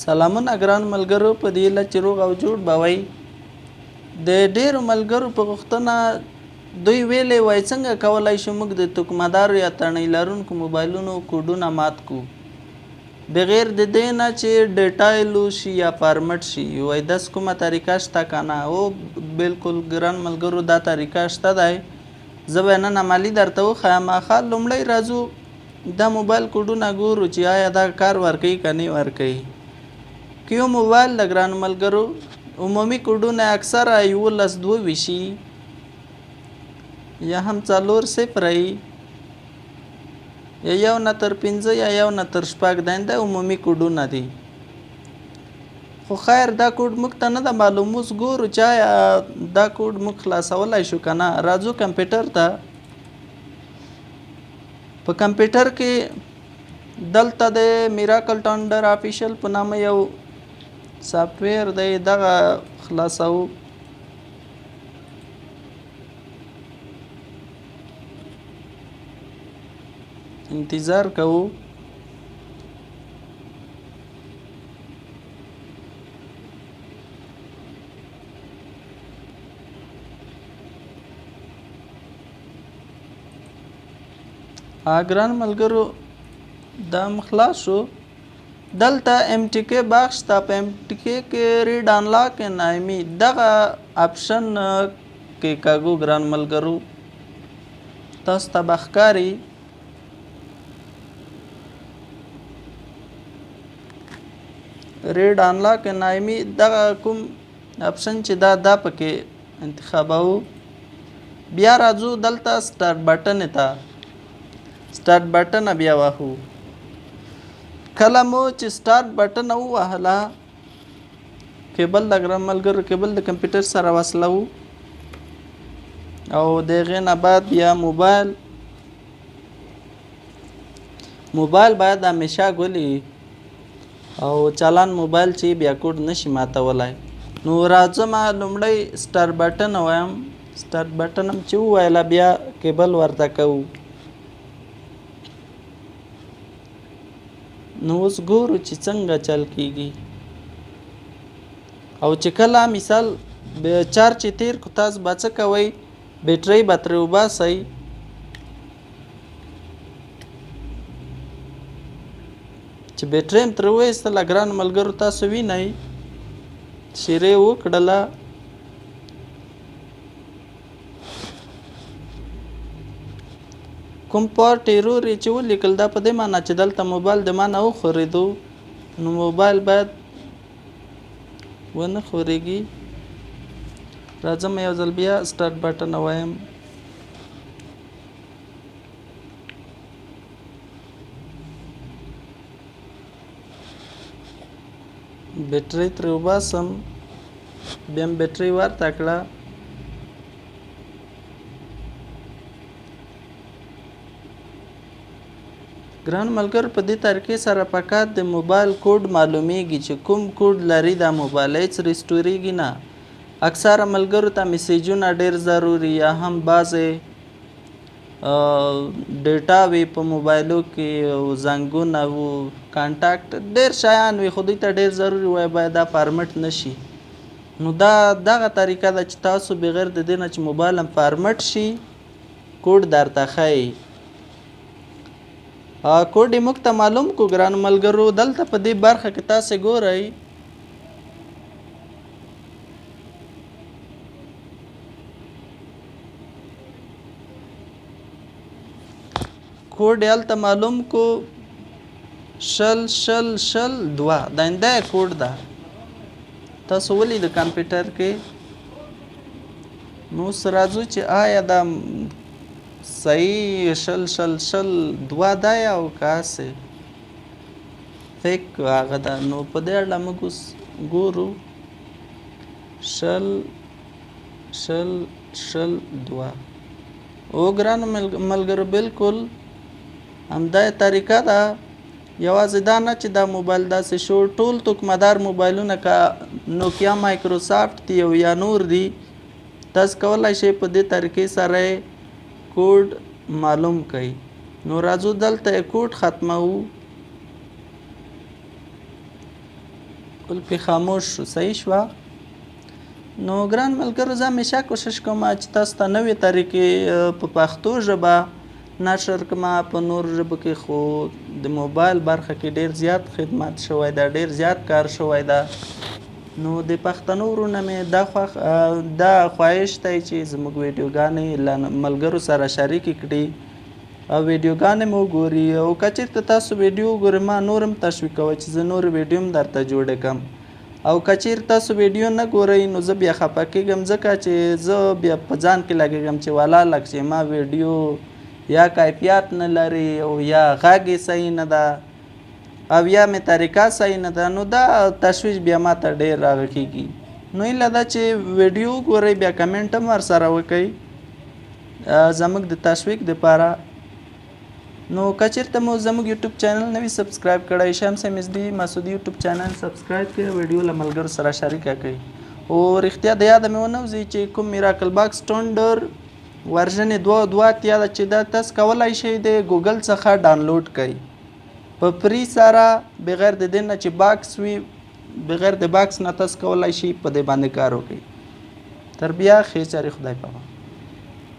سلامونه ګران ملګرو په دې هیله چې روغ او جوړ به وئ. د ډېرو ملګرو په غوښتنه دوی ویلې وای څنګه کولی شو موږ د تکمهدارو یا تڼۍ لرونکو موبایلونو کوډونه مات کړو بغیر د دې نه چې ډیټا یې لوس شي یا فارمټ شي. وای داسې کومه طریقه شته که نه؟ او بلکل ګران ملګرو دا طریقه شته دی. زه به نن عملي درته وښیم. ښه لومړی راځو دا موبایل کوډونه ګورو چې آیا دا کار ورکوي که نه ورکوي. که یو موبایل د ګرانو ملګرو عمومي کوډونه اکثره 11 یا هم 4 صفرې یا 1 نه تر 5 یا 1 نه تر 6 دا عمومي کوډونه دي. خو خیر دا کوډ موږ ته نه ده معلوم. اوس ګورو چې آیا دا کوډ موږ خلاصولی شو که نه. راځو کمپیوټر ته. په کمپیوټر کې دلته د میراکل ټانډر آفیشل په نامه یو سافټویر دی، دغه خلاصو. انتظار کوو. ګران ملګرو دا خلاص شو. دلته ام ټي کې باکس شته. په ام ټي کې ریډ انلاک نایمي دغه آپشن کې کاږو. ګران ملګرو تاسو ته به ښکاري ریډ انلاک نایمي دغه کوم آپشن چې دا پکې انتخابوو. بیا راځو دلته سټارټ بټن ته. سټارټ بټن بیا واهو. کله مو چې سټارټ بټن ووهله کیبل د ګران ملګرو کیبل د کمپیوټر سره وصلو او د هغې نه بعد بیا موبایل باید همیشه ګولي او چالان موبایل چې بیا کوډ نشي ماتولی. نو راځم لومړی سټارټ بټن وایم. سټارټ بټن هم چې وویله بیا کیبل ورته کوو. نو اوس ګورو چې څنګه چل کیږي. او چې کله مثال چارج چې تیر کو تاسو به څه کوئ؟ بیټرۍ به ترې وباسئ. چې بیټرۍ هم ترې وایستله ګرانو ملګرو تاسو وینئ شیرې وکړله. کوم پارټ ایرور یې چې ولیکل دا په دې معنی چې دلته موبایل د ما نه وښورېدو. نو موبایل باید ونه ښورېږي. راځم یو ځل بیا سټارټ بټن وایم. بیټرۍ ترې وباسم. بیا هم بیټرۍ ورته کړه. ګران ملګرو په دې طریقې سره فقط د موبایل کوډ معلومیږي چې کوم کوډ لري دا موبایل. هیڅ ریسټوریږي نه. اکثره ملګرو ته میسیجونه ډېر ضروري یا هم بعضې ډیټا وي په موبایلو کې او زنګونه وو کانټاکټ ډېر شیان وي خو دوی ته ډېر ضروري وای باید دا فارمټ نشي. نو دا دغه طریقه ده چې تاسو بغیر د دې نه چې موبایل هم فارمټ شي کوډ درته ښیي. کوډ یې موږ ته معلوم کو ګرانو ملګرو. دلته په دې برخه کې تاسې ګورئ کوډ یې هلته معلوم کو 00002 دا انده کوډ ده. تاسو ولید کمپیوټر کې. نو اوس راځو چې آیا دا صحیح 00002 ده او که هسې فیک هغه ده. نو په دې اړه موږ اوس ګورو 00002. او ګرانو ملګرو بلکل همدا طریقه ده. یوازې دا نه چې دا موبایل داسې شو ټول تکمهدار موبایلونه که نوکیا مایکروسافټ دي او یا نور دي تاسو کولی شئ په دې طریقې سره کوډ معلوم کړئ. نو راځو دلته کوډ ختموو. بل پې خاموش شو. صحیح شوه. نو ګران ملګرو زه همیشه کوشش کوم چې تاسو ته نوې طریقې په پښتو ژبه نشر کړم. په نورو ژبو کې خو د موبایل برخه کې ډېر زیات خدمت شوی ده، ډېر زیات کار شوی ده. نو د پښتنو ورونه مې دا خواهش دی چې زموږ ویډیوګانې له ملګرو سره شریکې کړي او ویډیوګانې مو وګوري. او که چېرته تاسو ویډیو وګورئ ما نور هم تشویقوئ چې زه نور ویډیو هم درته جوړې کړم. او که چېرې تاسو ویډیو نه ګورئ نو زه بیا خفه کېږم، ځکه چې زه بیا په ځان کې لګېږم چې والا لږ چې ما ویډیو یا کیفیت نه لري او یا غږ یې صحیح نه ده او یا مې طریقه صحیح نه ده. نو دا تشویش بیا ما ته ډېر راغه کېږي. نو هیله ده چې ویډیو وګورئ بیا کمنټ هم ورسره وکئ زموږ د تشویق دپاره. نو که چېرته مو زموږ یوټیوب چینل نوي سبسکرایب کړی شمس MSD مسعودي یوټیوب چینل سبسکرایب کړئ، ویډیو له ملګرو سره شریکه کړئ. او رښتیا د یاده مې ونه وځي چې کوم میراکل باکس ټونډر ورژن 2.2 ده چې دا تاسو کولی شئ د ګوګل څخه ډاونلوډ کړئ په فری سره، بغیر د دې نه چې باکس وي، بغیر د باکس نه تاسو کولی شئ په دې باندې کار وکړئ. تر بیا ښې چارې خدای پامان.